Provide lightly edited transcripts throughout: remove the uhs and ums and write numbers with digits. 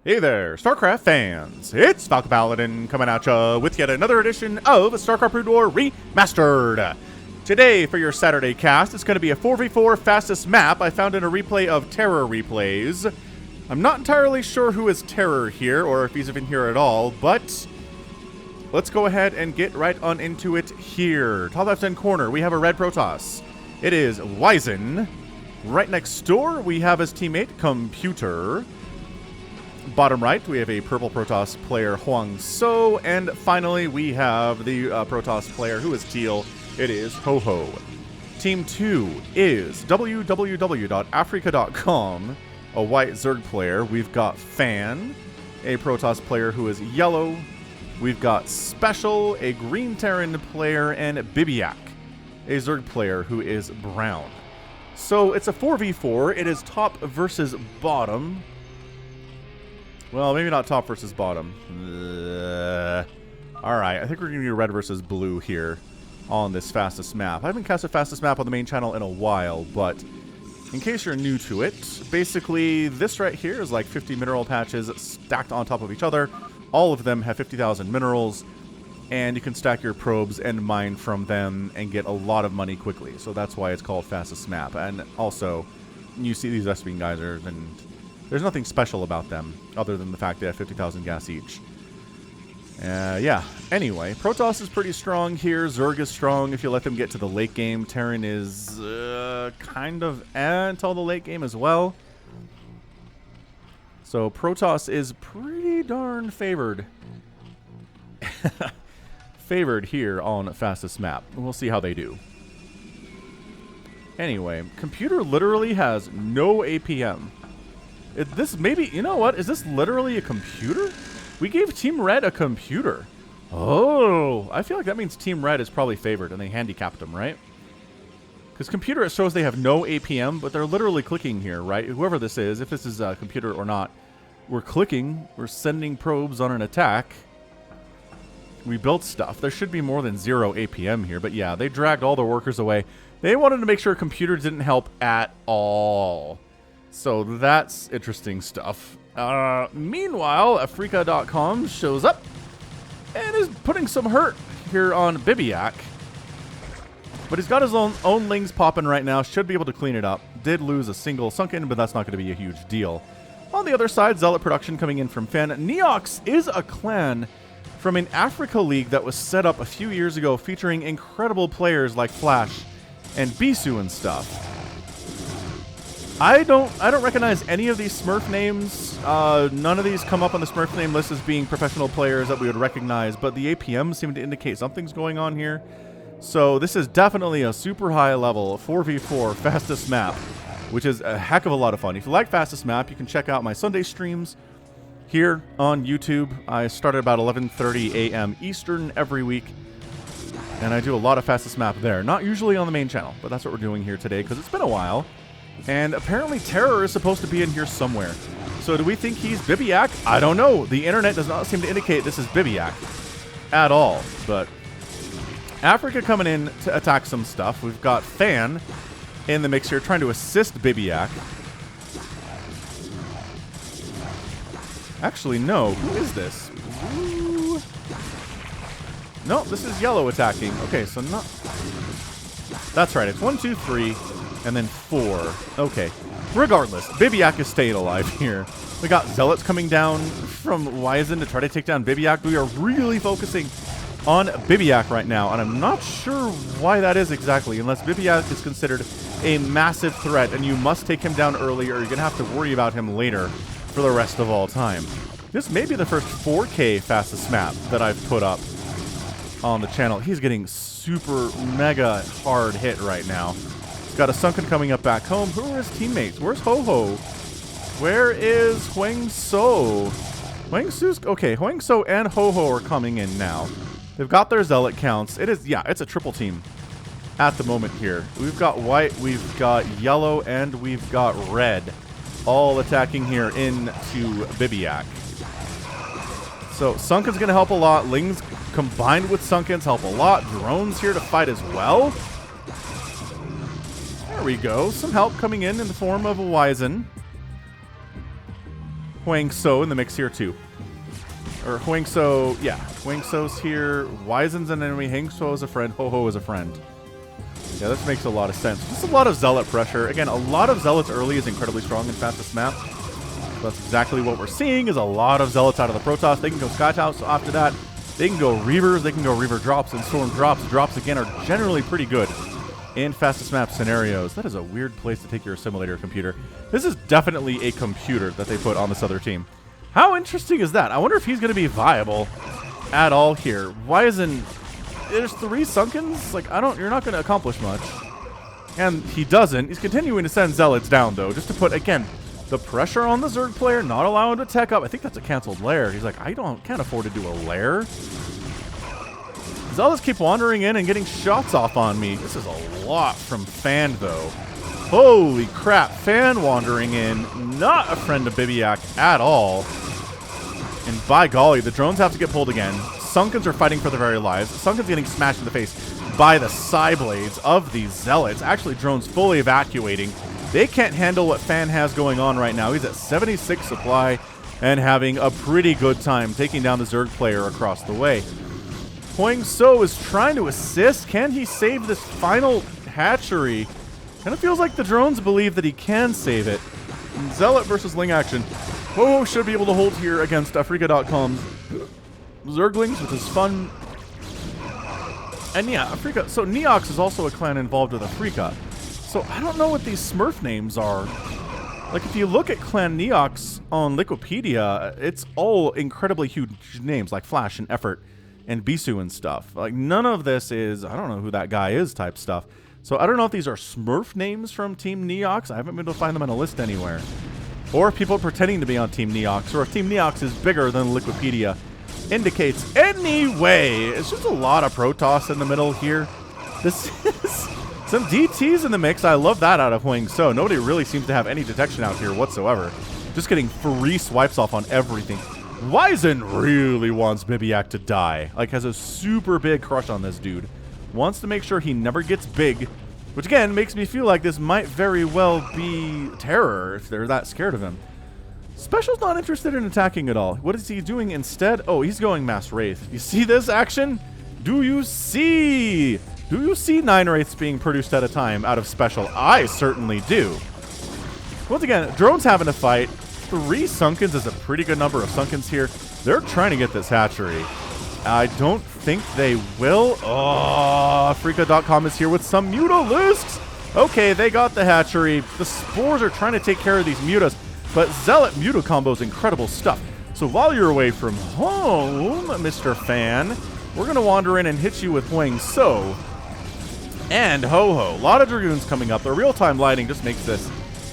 Hey there, StarCraft fans! It's Falcon Paladin coming at ya with yet another edition of StarCraft Brood War Remastered. Today, for your Saturday cast, it's going to be a 4v4 fastest map I found in a replay of Terror replays. I'm not entirely sure who is Terror here, or if he's even here at all, but let's go ahead and get right on into it here. Top left-hand corner, we have a red Protoss. It is Wizen. Right next door, we have his teammate, Computer. Bottom right, we have a purple Protoss player, Huang So, and finally, we have the Protoss player who is teal. It is Ho Ho. Team 2 is www.africa.com, a white Zerg player. We've got Fan, a Protoss player who is yellow. We've got SpeCial, a green Terran player, and Bibiak, a Zerg player who is brown. So it's a 4v4. It is top versus bottom. Well, maybe not top versus bottom. Alright, I think we're going to do red versus blue here on this fastest map. I haven't casted fastest map on the main channel in a while, but in case you're new to it, basically this right here is like 50 mineral patches stacked on top of each other. All of them have 50,000 minerals, and you can stack your probes and mine from them and get a lot of money quickly. So that's why it's called fastest map. And also, you see these S-Beam geysers, and there's nothing special about them other than the fact they have 50,000 gas each. Yeah. Anyway, Protoss is pretty strong here. Zerg is strong if you let them get to the late game. Terran is kind of until the late game as well. So Protoss is pretty darn favored. Favored here on fastest map. We'll see how they do. Anyway, Computer literally has no APM. This maybe, you know what? Is this literally a computer? We gave Team Red a computer. Oh, I feel like that means Team Red is probably favored and they handicapped them, right? Because Computer, it shows they have no APM, but they're literally clicking here, right? Whoever this is, if this is a computer or not, we're clicking, we're sending probes on an attack. We built stuff. There should be more than 0 APM here, but yeah, they dragged all the workers away. They wanted to make sure Computer didn't help at all. So that's interesting stuff. Meanwhile, Africa.com shows up and is putting some hurt here on Bibiak. But he's got his own lings popping right now. Should be able to clean it up. Did lose a single sunken, but that's not going to be a huge deal. On the other side, Zealot production coming in from Fen. Neox is a clan from an Africa League that was set up a few years ago featuring incredible players like Flash and Bisu and stuff. I don't recognize any of these Smurf names. None of these come up on the Smurf name list as being professional players that we would recognize, but the APMs seem to indicate something's going on here. So this is definitely a super high level 4v4 fastest map, which is a heck of a lot of fun. If you like fastest map, you can check out my Sunday streams here on YouTube. I start at about 11:30 a.m. Eastern every week, and I do a lot of fastest map there. Not usually on the main channel, but that's what we're doing here today because it's been a while. And apparently Terror is supposed to be in here somewhere. So do we think he's Bibiak? I don't know. The internet does not seem to indicate this is Bibiak at all. But Africa coming in to attack some stuff. We've got Fan in the mix here trying to assist Bibiak. Actually, no. Who is this? Ooh. No, this is Yellow attacking. Okay, so not... That's right. It's 1, 2, 3... and then 4. Okay. Regardless, Bibiak is staying alive here. We got Zealots coming down from Wizen to try to take down Bibiak. We are really focusing on Bibiak right now, and I'm not sure why that is exactly, unless Bibiak is considered a massive threat, and you must take him down early, or you're going to have to worry about him later for the rest of all time. This may be the first 4K fastest map that I've put up on the channel. He's getting super mega hard hit right now. Got a sunken coming up back home. Who are his teammates? Where's Ho Ho? Where is Huang So? Huang So's okay. Huang So and Ho Ho are coming in now. They've got their zealot counts. It is, yeah, it's a triple team at the moment here. We've got white, we've got yellow, and we've got red, all attacking here into Bibiak. So sunken's gonna help a lot. Lings combined with sunkens help a lot. Drones here to fight as well. There we go. Some help coming in the form of a Wizen. Huang So in the mix here too. Or Huang So, yeah. Huang So's here. Wizen's an enemy. Hang So is a friend. Ho Ho is a friend. Yeah, this makes a lot of sense. Just a lot of Zealot pressure. Again, a lot of Zealots early is incredibly strong in fastest map. That's exactly what we're seeing, is a lot of Zealots out of the Protoss. They can go Sky Towers, so after that, they can go Reavers, they can go Reaver drops, and Storm drops. Drops, again, are generally pretty good in fastest map scenarios. That is a weird place to take your simulator computer. This is definitely a computer that they put on this other team. How interesting is that? I wonder if he's going to be viable at all here. Why isn't... There's 3 Sunkens? Like, you're not going to accomplish much. And he doesn't. He's continuing to send Zealots down, though, just to put, again, the pressure on the Zerg player, not allow him to tech up. I think that's a canceled lair. He's like, can't afford to do a lair. Zealots keep wandering in and getting shots off on me. This is a lot from Fan, though. Holy crap. Fan wandering in. Not a friend of Bibiak at all. And by golly, the drones have to get pulled again. Sunkens are fighting for their very lives. Sunken's getting smashed in the face by the Psyblades of these Zealots. Actually, drones fully evacuating. They can't handle what Fan has going on right now. He's at 76 supply and having a pretty good time taking down the Zerg player across the way. Huang So is trying to assist. Can he save this final hatchery? Kind of feels like the drones believe that he can save it. Zealot versus Ling action. Oh, should be able to hold here against Africa.com's Zerglings, which is fun. And yeah, Africa. So Neox is also a clan involved with Africa. So I don't know what these Smurf names are. Like, if you look at Clan Neox on Wikipedia, it's all incredibly huge names like Flash and Effort and Bisu and stuff. Like, none of this is, I don't know who that guy is type stuff. So I don't know if these are Smurf names from Team Neox. I haven't been able to find them on a list anywhere. Or if people are pretending to be on Team Neox, or if Team Neox is bigger than Wikipedia indicates. Anyway, it's just a lot of Protoss in the middle here. This is some DTs in the mix. I love that out of Huang So. Nobody really seems to have any detection out here whatsoever. Just getting free swipes off on everything. Wizen really wants Bibiak to die. Like, has a super big crush on this dude. Wants to make sure he never gets big. Which, again, makes me feel like this might very well be Terror if they're that scared of him. SpeCial's not interested in attacking at all. What is he doing instead? Oh, he's going Mass Wraith. You see this action? Do you see? Do you see 9 Wraiths being produced at a time out of SpeCial? I certainly do. Once again, drones having to fight. 3 Sunkens is a pretty good number of Sunkens here. They're trying to get this hatchery. I don't think they will. Oh, Africa.com is here with some Mutalisks. Okay, they got the hatchery. The Spores are trying to take care of these Mutas. But Zealot Muta combo is incredible stuff. So while you're away from home, Mr. Fan, we're going to wander in and hit you with Huang So and Ho Ho. A lot of Dragoons coming up. The real-time lighting just makes this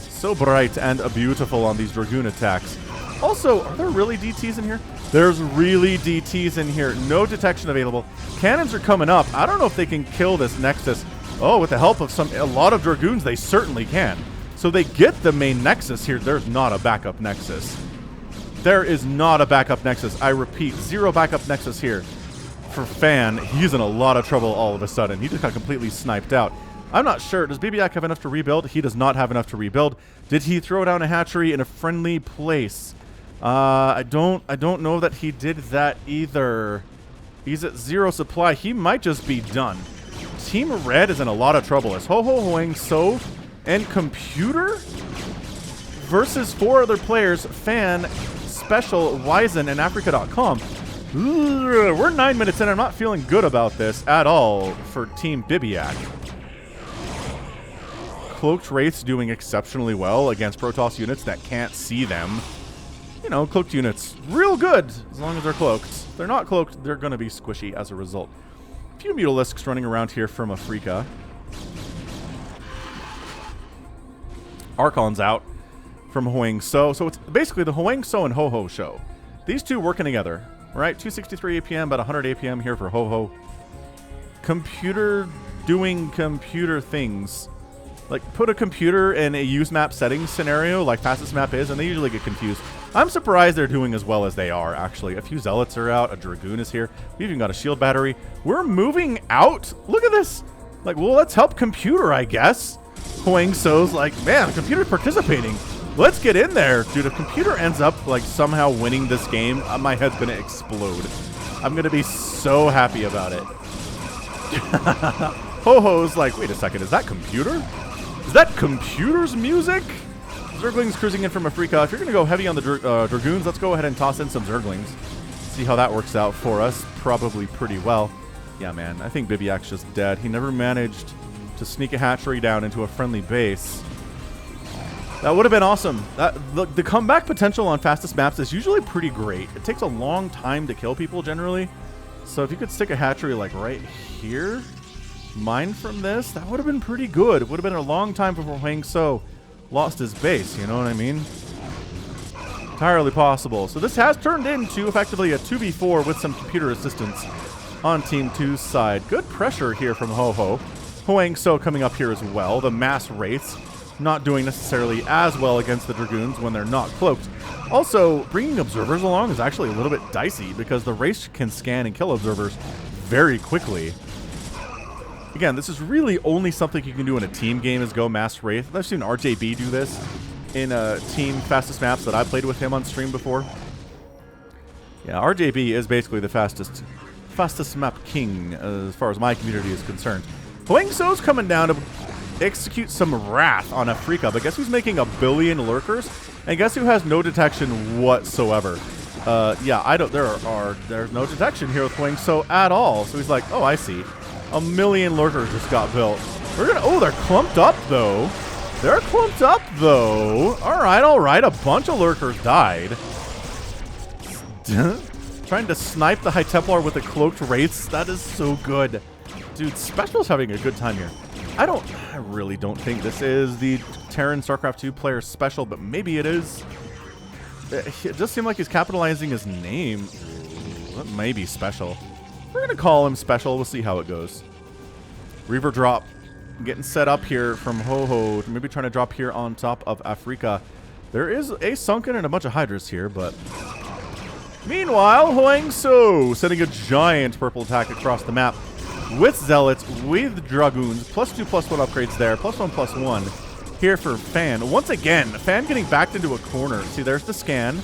so bright and beautiful on these Dragoon attacks. Also, are there really DTs in here? There's really DTs in here. No detection available. Cannons are coming up. I don't know if they can kill this Nexus. Oh, with the help of a lot of Dragoons, they certainly can. So they get the main Nexus here. There's not a backup Nexus. There is not a backup Nexus. I repeat, 0 backup Nexus here. For Fan, he's in a lot of trouble all of a sudden. He just got completely sniped out. I'm not sure. Does Bibiak have enough to rebuild? He does not have enough to rebuild. Did he throw down a hatchery in a friendly place? I don't know that he did that either. He's at 0 supply. He might just be done. Team Red is in a lot of trouble as Ho Ho, Huang So, and Computer versus 4 other players, Fan, SpeCial, Wizen, and Africa.com. We're 9 minutes in. I'm not feeling good about this at all for Team Bibiak. Cloaked Wraiths doing exceptionally well against Protoss units that can't see them. You know, cloaked units, real good as long as they're cloaked. If they're not cloaked, they're going to be squishy as a result. A few Mutalisks running around here from Africa. Archon's out from Huang So. So it's basically the Huang So and Ho Ho show. These two working together, right? 263 APM, about 100 APM here for Ho Ho. Computer doing computer things. Like, put a computer in a use map settings scenario like fastest map is, and they usually get confused. I'm surprised they're doing as well as they are, actually. A few Zealots are out. A Dragoon is here. We've even got a shield battery. We're moving out. Look at this. Like, well, let's help computer, I guess. Huang So's like, man, the computer's participating. Let's get in there. Dude, if computer ends up, like, somehow winning this game, my head's going to explode. I'm going to be so happy about it. Ho-Ho's like, wait a second, is that computer? Is that computer's music? Zerglings cruising in from Afrika. If you're going to go heavy on the Dragoons, let's go ahead and toss in some Zerglings. See how that works out for us. Probably pretty well. Yeah, man, I think Bibiak's just dead. He never managed to sneak a hatchery down into a friendly base. That would have been awesome. The comeback potential on fastest maps is usually pretty great. It takes a long time to kill people generally. So if you could stick a hatchery like right here, mine from this, that would have been pretty good. It would have been a long time before Huang So lost his base, you know what I mean? Entirely possible. So this has turned into effectively a 2v4 with some computer assistance on Team 2's side. Good pressure here from Ho-Ho. Huang So coming up here as well. The mass wraiths not doing necessarily as well against the Dragoons when they're not cloaked. Also, bringing observers along is actually a little bit dicey because the wraiths can scan and kill observers very quickly. Again, this is really only something you can do in a team game is go mass wraith. I've seen RJB do this in team fastest maps that I played with him on stream before. Yeah, RJB is basically the fastest map king as far as my community is concerned. Huang So's coming down to execute some wrath on Afrika, but guess who's making 1 billion lurkers? And guess who has no detection whatsoever? Yeah, there's no detection here with Huang So at all. So he's like, oh, I see. 1 million lurkers just got built. Oh, they're clumped up though. They're clumped up though. All right. A bunch of lurkers died. Trying to snipe the High Templar with the cloaked wraiths. That is so good. Dude, SpeCial's having a good time here. I really don't think this is the Terran StarCraft 2 player SpeCial, but maybe it is. It just seemed like he's capitalizing his name. That may be SpeCial. We're going to call him SpeCial. We'll see how it goes. Reaver drop. Getting set up here from Ho-Ho. Maybe trying to drop here on top of Afrika. There is a Sunken and a bunch of Hydras here, but... Meanwhile, Huang So sending a giant purple attack across the map with Zealots, with Dragoons. +2/+1 upgrades there. +1/+1 here for Fan. Once again, Fan getting backed into a corner. See, there's the scan.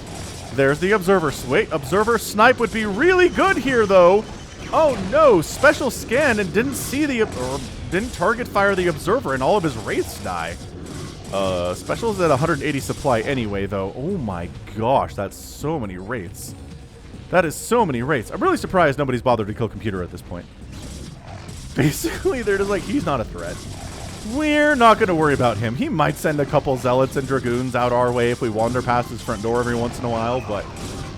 There's the Observer. Wait, Observer snipe would be really good here, though. Oh, no. SpeCial scan and didn't see the... Or didn't target fire the Observer, and all of his wraiths die. SpeCial's at 180 supply anyway, though. Oh, my gosh. That's so many wraiths. That is so many wraiths. I'm really surprised nobody's bothered to kill computer at this point. Basically, they're just like, he's not a threat. We're not going to worry about him. He might send a couple Zealots and Dragoons out our way if we wander past his front door every once in a while, but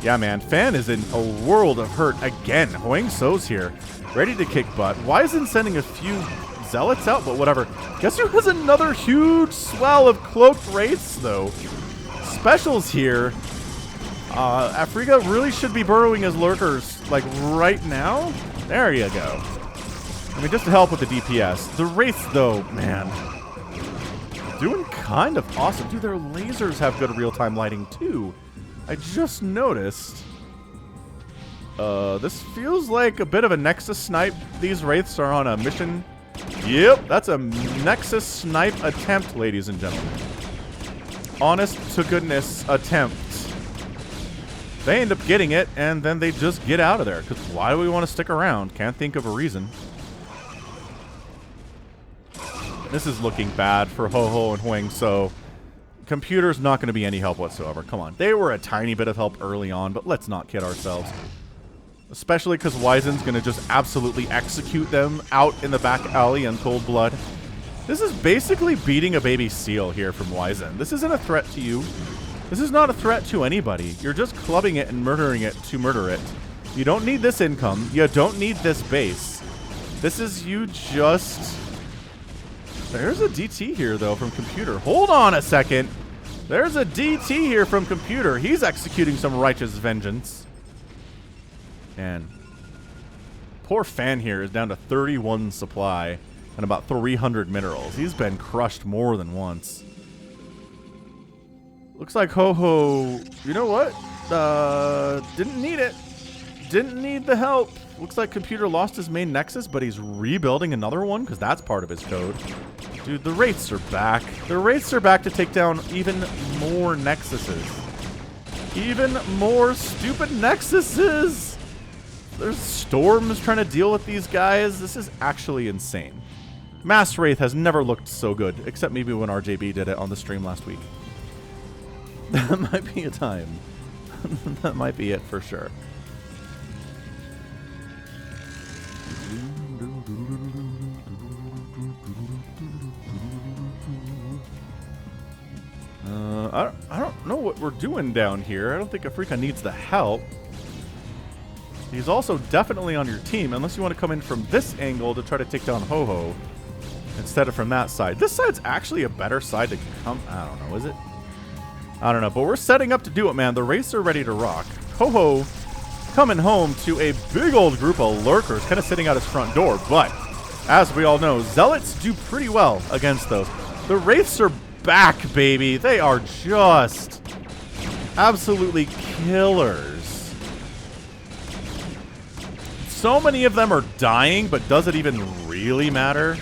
yeah, man, Fan is in a world of hurt again. Huang So's here, ready to kick butt. Wyzen sending a few Zealots out, but whatever. Guess who has another huge swell of cloaked wraiths, though? SpeCial's here. Afrika really should be burrowing his lurkers, like, right now. There you go. I mean, just to help with the DPS. The wraiths, though, man, doing kind of awesome. Dude, their lasers have good real-time lighting, too. I just noticed. This feels like a bit of a Nexus snipe. These wraiths are on a mission. Yep, that's a Nexus snipe attempt, ladies and gentlemen. Honest to goodness attempt. They end up getting it, and then they just get out of there. Because why do we want to stick around? Can't think of a reason. This is looking bad for Ho-Ho and Huang So. Computer's not going to be any help whatsoever. Come on. They were a tiny bit of help early on, but let's not kid ourselves. Especially because Wyzen's going to just absolutely execute them out in the back alley in cold blood. This is basically beating a baby seal here from Wyzen. This isn't a threat to you. This is not a threat to anybody. You're just clubbing it and murdering it to murder it. You don't need this income. You don't need this base. This is you just... There's a DT here, though, from Computer. Hold on a second. There's a DT here from Computer. He's executing some righteous vengeance. And poor Fan here is down to 31 supply and about 300 minerals. He's been crushed more than once. Looks like Ho-Ho, you know what? Didn't need it. Didn't need the help. Looks like Computer lost his main Nexus, but he's rebuilding another one because that's part of his code. Dude, the Wraiths are back. The Wraiths are back to take down even more Nexuses. Even more stupid Nexuses! There's Storms trying to deal with these guys. This is actually insane. Mass Wraith has never looked so good, except maybe when RJB did it on the stream last week. That might be a time. That might be it for sure. I don't know what we're doing down here. I don't think Afrika needs the help. He's also definitely on your team, unless you want to come in from this angle to try to take down Ho-Ho instead of from that side. This side's actually a better side to come. I don't know, is it? I don't know, but we're setting up to do it, man. The Wraiths are ready to rock. Ho-Ho coming home to a big old group of lurkers kind of sitting out his front door, but as we all know, Zealots do pretty well against those. The Wraiths are back, baby. They are just absolutely killers. So many of them are dying, but does it even really matter?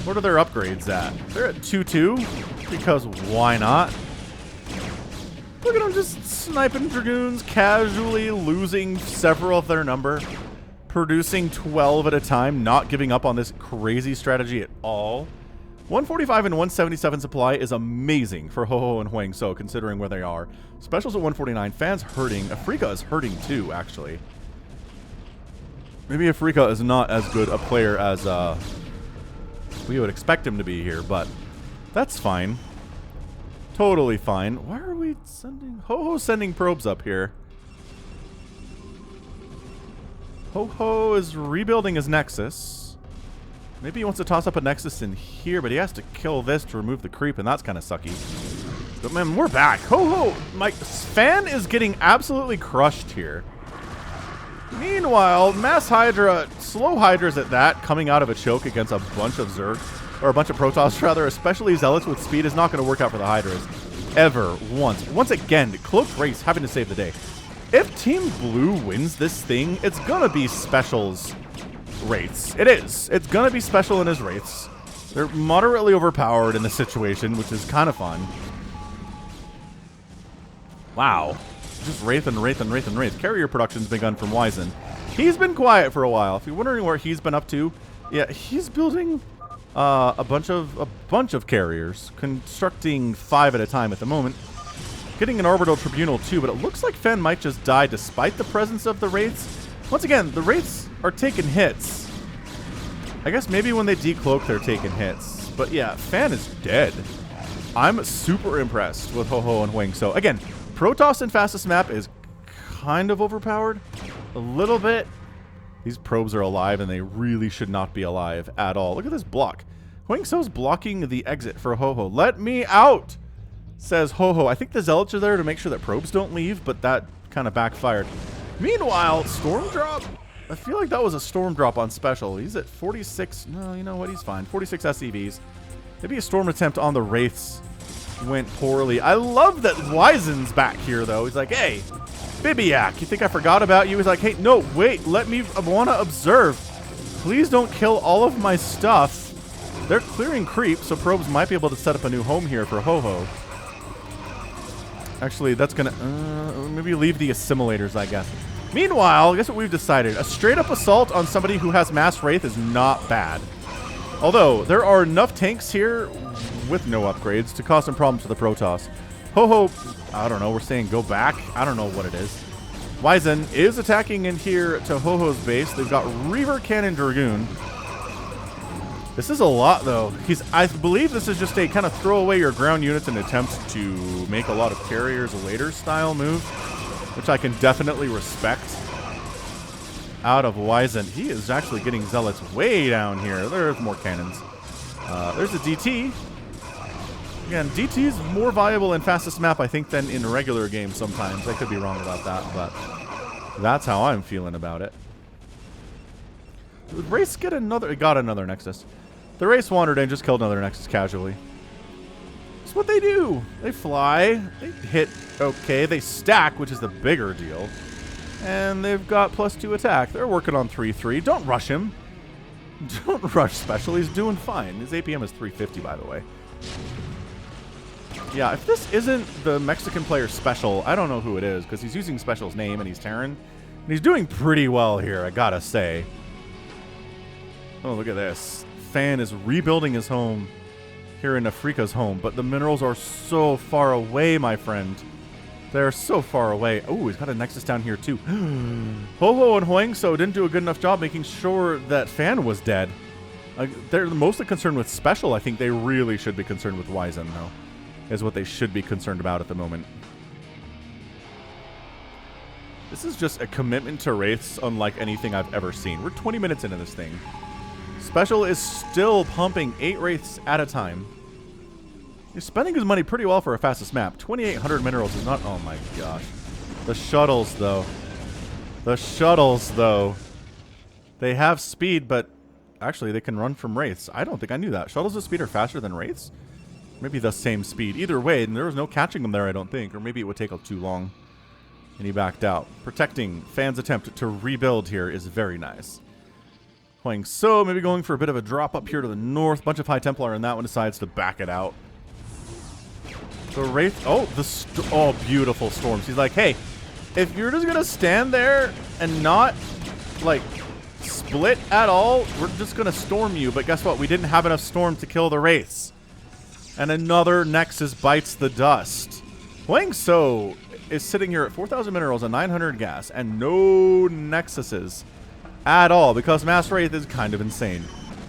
What are their upgrades at? They're at 2-2, because why not? Look at them just sniping Dragoons, casually losing several of their number, producing 12 at a time, not giving up on this crazy strategy at all. 145 and 177 supply is amazing for Ho-Ho and Huang So, considering where they are. Specials at 149. Fans hurting. Afrika is hurting too, actually. Maybe Afrika is not as good a player as we would expect him to be here, but that's fine. Totally fine. Why are we sending... Ho-Ho sending probes up here. Ho-Ho is rebuilding his Nexus. Maybe he wants to toss up a Nexus in here, but he has to kill this to remove the creep, and that's kind of sucky. But man, we're back. Ho-Ho, my fan is getting absolutely crushed here. Meanwhile, Mass Hydra, slow Hydras at that, coming out of a choke against a bunch of Zerg, or a bunch of Protoss rather, especially Zealots with speed, is not going to work out for the Hydras. Ever. Once. Once again, Cloaked Race having to save the day. If Team Blue wins this thing, it's going to be Specials Wraiths. It is. It's going to be Special in his Wraiths. They're moderately overpowered in this situation, which is kind of fun. Wow. Just Wraith and Wraith and Wraith and Wraith. Carrier production's begun from Wizen. He's been quiet for a while. If you're wondering where he's been up to, yeah, he's building a bunch of carriers, constructing 5 at a time at the moment. Getting an orbital tribunal too, but it looks like Fen might just die despite the presence of the Wraiths. Once again, the Wraiths are taking hits. I guess maybe when they decloak, they're taking hits. But yeah, Fan is dead. I'm super impressed with Ho-Ho and Huang So. Again, Protoss in fastest map is kind of overpowered. A little bit. These probes are alive, and they really should not be alive at all. Look at this block. Huang So's blocking the exit for Ho-Ho. Let me out, says Ho-Ho. I think the Zealots are there to make sure that probes don't leave, but that kind of backfired. Meanwhile, Storm Drop. I feel like that was a Storm Drop on Special. He's at 46. No, you know what? He's fine. 46 SCVs. Maybe a Storm attempt on the Wraiths went poorly. I love that Wizen's back here, though. He's like, hey, Bibiak, you think I forgot about you? He's like, hey, no, wait, I want to observe. Please don't kill all of my stuff. They're clearing creep, so probes might be able to set up a new home here for Ho-Ho. Actually, that's going to... maybe leave the assimilators, I guess. Meanwhile, guess what we've decided? A straight-up assault on somebody who has Mass Wraith is not bad. Although, there are enough tanks here with no upgrades to cause some problems for the Protoss. Ho-Ho, I don't know, we're saying go back. I don't know what it is. Wizen is attacking in here to Ho-Ho's base. They've got Reaver Cannon Dragoon. This is a lot, though. I believe this is just a kind of throw away your ground units and attempt to make a lot of carriers later style move, which I can definitely respect. Out of Wizen. He is actually getting Zealots way down here. There's more cannons. There's a DT. Again, DT is more viable in fastest map, I think, than in regular games sometimes. I could be wrong about that, but that's how I'm feeling about it. Did Race get another... It got another Nexus. The Race wandered in, just killed another Nexus casually. That's what they do. They fly. They hit okay. They stack, which is the bigger deal. And they've got +2 attack. They're working on 3-3. Don't rush him. Don't rush SpeCial. He's doing fine. His APM is 350, by the way. Yeah, if this isn't the Mexican player SpeCial, I don't know who it is, because he's using SpeCial's name and he's Terran. And he's doing pretty well here, I gotta say. Oh, look at this. Fan is rebuilding his home here in Afrika's home, but the minerals are so far away, my friend. They're so far away. Oh, he's got a Nexus down here, too. Ho-Ho and Huangso didn't do a good enough job making sure that Fan was dead. They're mostly concerned with SpeCial. I think they really should be concerned with Wizen, though, is what they should be concerned about at the moment. This is just a commitment to Wraiths unlike anything I've ever seen. We're 20 minutes into this thing. SpeCial is still pumping 8 Wraiths at a time. He's spending his money pretty well for a fastest map. 2,800 minerals is not... Oh my gosh. The shuttles, though. The shuttles, though. They have speed, but actually they can run from Wraiths. I don't think I knew that. Shuttles with speed are faster than Wraiths? Maybe the same speed. Either way, and there was no catching them there, I don't think. Or maybe it would take too long. And he backed out. Protecting Fan's attempt to rebuild here is very nice. Huangso maybe going for a bit of a drop up here to the north. Bunch of High Templar, and that one decides to back it out. The Wraith... Oh, oh, beautiful storms. He's like, hey, if you're just going to stand there and not, like, split at all, we're just going to storm you. But guess what? We didn't have enough storm to kill the Wraiths. And another Nexus bites the dust. Huangso is sitting here at 4,000 minerals and 900 gas and no Nexuses at all because Mass Wraith is kind of insane.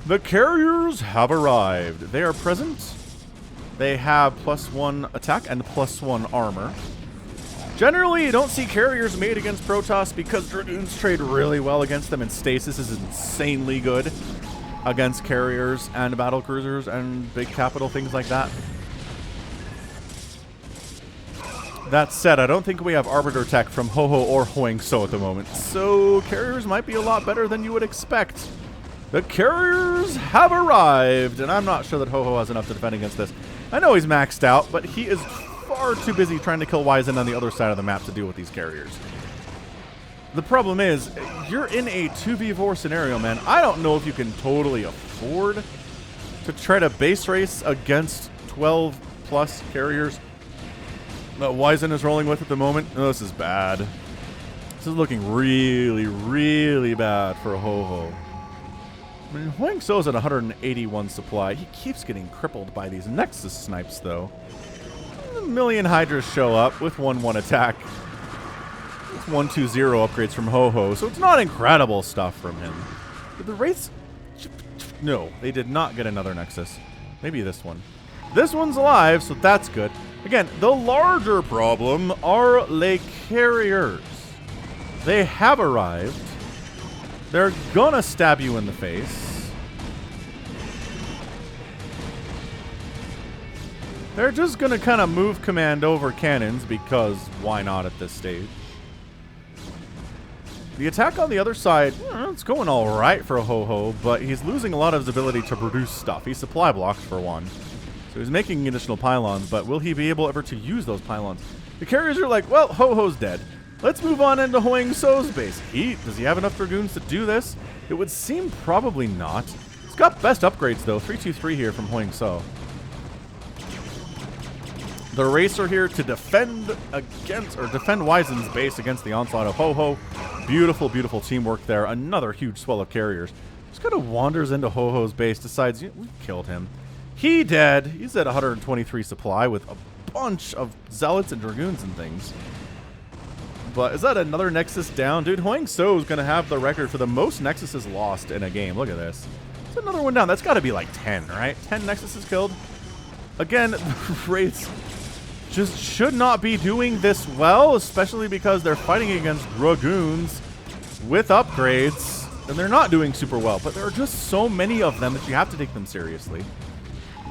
The carriers have arrived. They are present. They have +1 attack and +1 armor. Generally, you don't see carriers made against Protoss because Dragoons trade really well against them, and Stasis is insanely good against carriers and battle cruisers and big capital, things like that. That said, I don't think we have Arbiter Tech from Ho-Ho or Huangso at the moment, so carriers might be a lot better than you would expect. The carriers have arrived, and I'm not sure that Ho-Ho has enough to defend against this. I know he's maxed out, but he is far too busy trying to kill Wizen on the other side of the map to deal with these carriers. The problem is, you're in a 2v4 scenario, man. I don't know if you can totally afford to try to base race against 12 plus carriers that Wizen is rolling with at the moment. Oh, this is bad. This is looking really, really bad for Ho-Ho. I mean, Huangso's at 181 supply. He keeps getting crippled by these Nexus snipes, though. A million Hydras show up with 1/1 attack. It's 1/2/0 upgrades from Ho-Ho, so it's not incredible stuff from him. But the Wraiths... No, they did not get another Nexus. Maybe this one. This one's alive, so that's good. Again, the larger problem are lake carriers. They have arrived. They're gonna stab you in the face. They're just gonna kind of move command over cannons because why not at this stage? The attack on the other side, it's going all right for Ho-Ho, but he's losing a lot of his ability to produce stuff. He's supply blocked for one. So he's making additional pylons, but will he be able ever to use those pylons? The carriers are like, well, Ho-Ho's dead. Let's move on into Huangso's base. Does he have enough Dragoons to do this? It would seem probably not. He's got best upgrades, though. 323 here from Huangso. The Racer here to defend against, or defend Wizen's base against the onslaught of Ho-Ho. Beautiful, beautiful teamwork there. Another huge swell of carriers. Just kind of wanders into Ho-Ho's base, decides, we killed him. He dead. He's at 123 supply with a bunch of Zealots and Dragoons and things. But is that another Nexus down? Dude, Huangso is going to have the record for the most Nexuses lost in a game. Look at this. It's another one down. That's got to be like 10, right? 10 Nexuses killed. Again, the Wraiths just should not be doing this well, especially because they're fighting against Dragoons with upgrades, and they're not doing super well. But there are just so many of them that you have to take them seriously.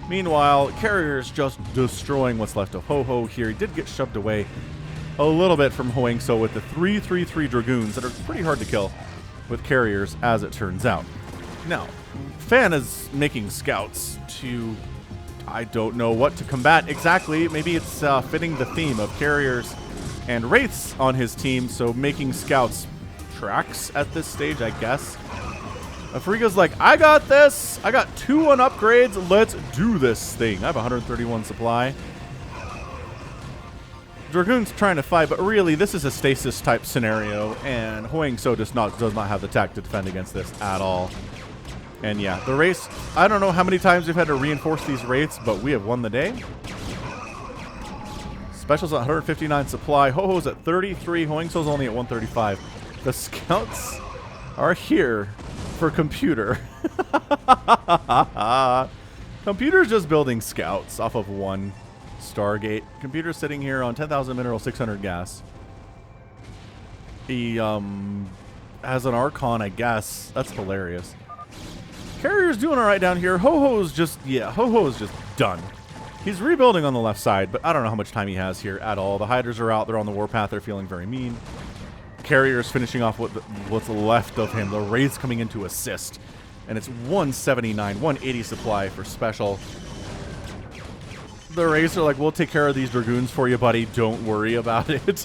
Meanwhile, Carrier's just destroying what's left of Ho-Ho here. He did get shoved away a little bit from Huangso with the 333 Dragoons that are pretty hard to kill with carriers, as it turns out. Now, Fan is making scouts to, I don't know what to combat exactly. Maybe it's fitting the theme of carriers and Wraiths on his team, so making scouts tracks at this stage, I guess. Afrika's like, I got this. I got 2 on upgrades. Let's do this thing. I have 131 supply. Dragoon's trying to fight, but really, this is a stasis type scenario, and Huang-So does not have the tech to defend against this at all. And yeah, the race, I don't know how many times we've had to reinforce these wraiths, but we have won the day. SpeCial's at 159 supply. Ho-Ho's at 33. Huang-So's only at 135. The scouts are here for computer. Computer's just building scouts off of 1 Stargate. Computer's sitting here on 10,000 mineral, 600 gas. He has an Archon, I guess. That's hilarious. Carrier's doing all right down here. Ho-Ho's just, yeah, Ho-Ho's just done. He's rebuilding on the left side, but I don't know how much time he has here at all. The Hydras are out. They're on the warpath. They're feeling very mean. Carrier's finishing off what's left of him. The Wraith's coming in to assist. And it's 179, 180 supply for SpeCial. The Wraiths are like, we'll take care of these Dragoons for you, buddy. Don't worry about it.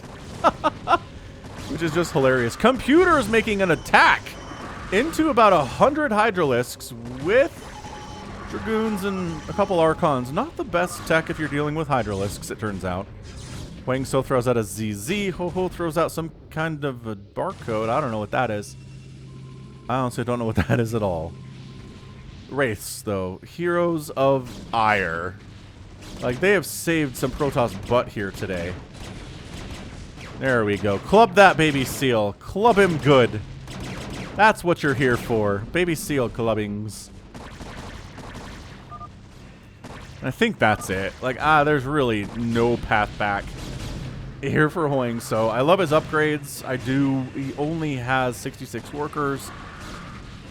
Which is just hilarious. Computer's making an attack into about 100 Hydralisks with Dragoons and a couple Archons. Not the best tech if you're dealing with Hydralisks, it turns out. Huang-So throws out a ZZ. Ho-Ho throws out some kind of a barcode. I don't know what that is. I honestly don't know what that is at all. Wraiths, though. Heroes of Ire. Like, they have saved some Protoss butt here today. There we go. Club that baby seal. Club him good. That's what you're here for. Baby seal clubbings. I think that's it. Like, there's really no path back here for Huang-So. I love his upgrades. I do. He only has 66 workers.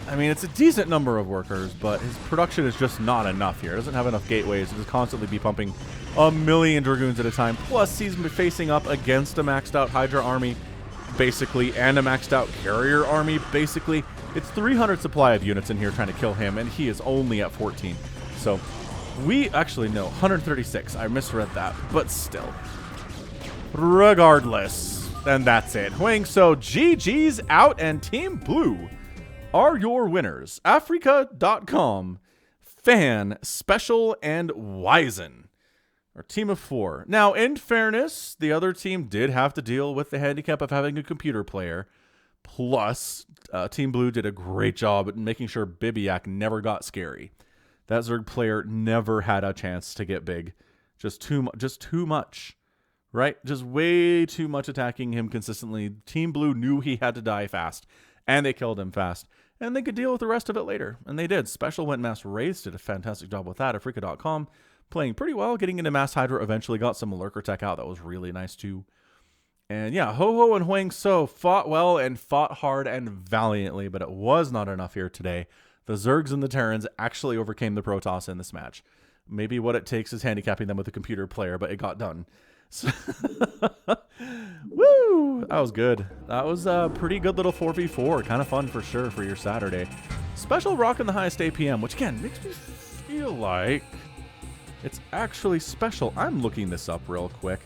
I mean, it's a decent number of workers, but his production is just not enough here. He doesn't have enough gateways to just constantly be pumping a million Dragoons at a time. Plus, he's facing up against a maxed out Hydra army, basically, and a maxed out carrier army, basically. It's 300 supply of units in here trying to kill him, and he is only at 14. So, we actually know 136. I misread that, but still. Regardless, and that's it. Huang-So, GG's out, and Team Blue are your winners. Africa.com, Fan, SpeCial, and Wizen. Our team of 4. Now, in fairness, the other team did have to deal with the handicap of having a computer player. Plus, Team Blue did a great job at making sure Bibiak never got scary. That Zerg player never had a chance to get big. Just too much. Right? Just way too much attacking him consistently. Team Blue knew he had to die fast. And they killed him fast. And they could deal with the rest of it later. And they did. SpeCial went Mass Wraiths, did a fantastic job with that. Africa.com playing pretty well, getting into Mass Hydra, eventually got some Lurker tech out. That was really nice too. And yeah, Ho-Ho and Huang-So fought well and fought hard and valiantly, but it was not enough here today. The Zergs and the Terrans actually overcame the Protoss in this match. Maybe what it takes is handicapping them with a computer player, but it got done. So woo! That was good. That was a pretty good little 4v4. Kind of fun for sure for your Saturday. SpeCial rocking the highest APM, which again makes me feel like it's actually SpeCial. I'm looking this up real quick.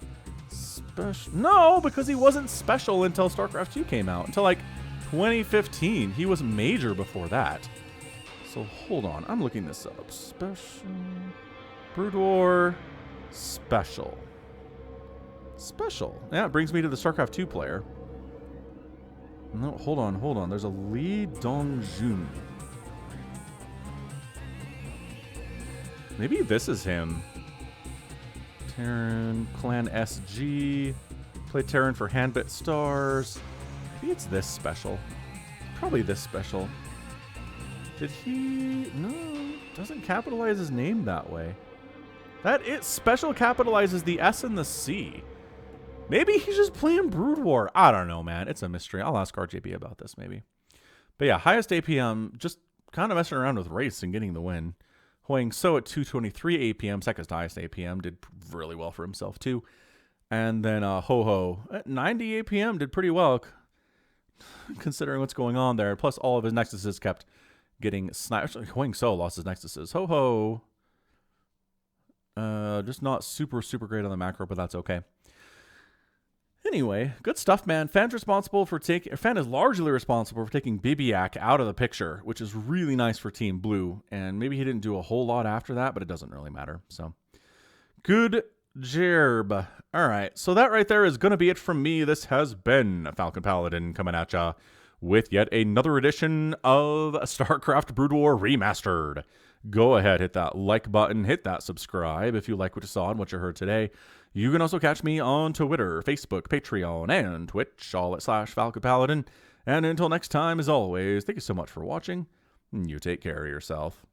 No, because he wasn't SpeCial until StarCraft 2 came out. Until like 2015. He was major before that. So hold on. I'm looking this up. SpeCial. Brood War. SpeCial. SpeCial. Yeah, it brings me to the StarCraft 2 player. No, hold on. There's a Li Dongjun. Maybe this is him. Terran, Clan SG. Play Terran for Handbit Stars. Maybe it's this SpeCial. Probably this SpeCial. Did he... No, doesn't capitalize his name that way. SpeCial capitalizes the S and the C. Maybe he's just playing Brood War. I don't know, man. It's a mystery. I'll ask RJB about this, maybe. But yeah, highest APM, just kind of messing around with race and getting the win. Huang-So at 223 APM, second highest APM, did really well for himself too. And then Ho-Ho at 90 APM did pretty well, considering what's going on there. Plus, all of his nexuses kept getting sniped. Huang-So lost his nexuses. Ho-Ho, just not super great on the macro, but that's okay. Anyway, good stuff, man. Fan is largely responsible for taking Bibiak out of the picture, which is really nice for Team Blue. And maybe he didn't do a whole lot after that, but it doesn't really matter. So, good job. All right, so that right there is going to be it from me. This has been Falcon Paladin coming at ya with yet another edition of StarCraft Brood War Remastered. Go ahead, hit that like button, hit that subscribe if you like what you saw and what you heard today. You can also catch me on Twitter, Facebook, Patreon, and Twitch, all at /Falcon Paladin. And until next time, as always, thank you so much for watching. You take care of yourself.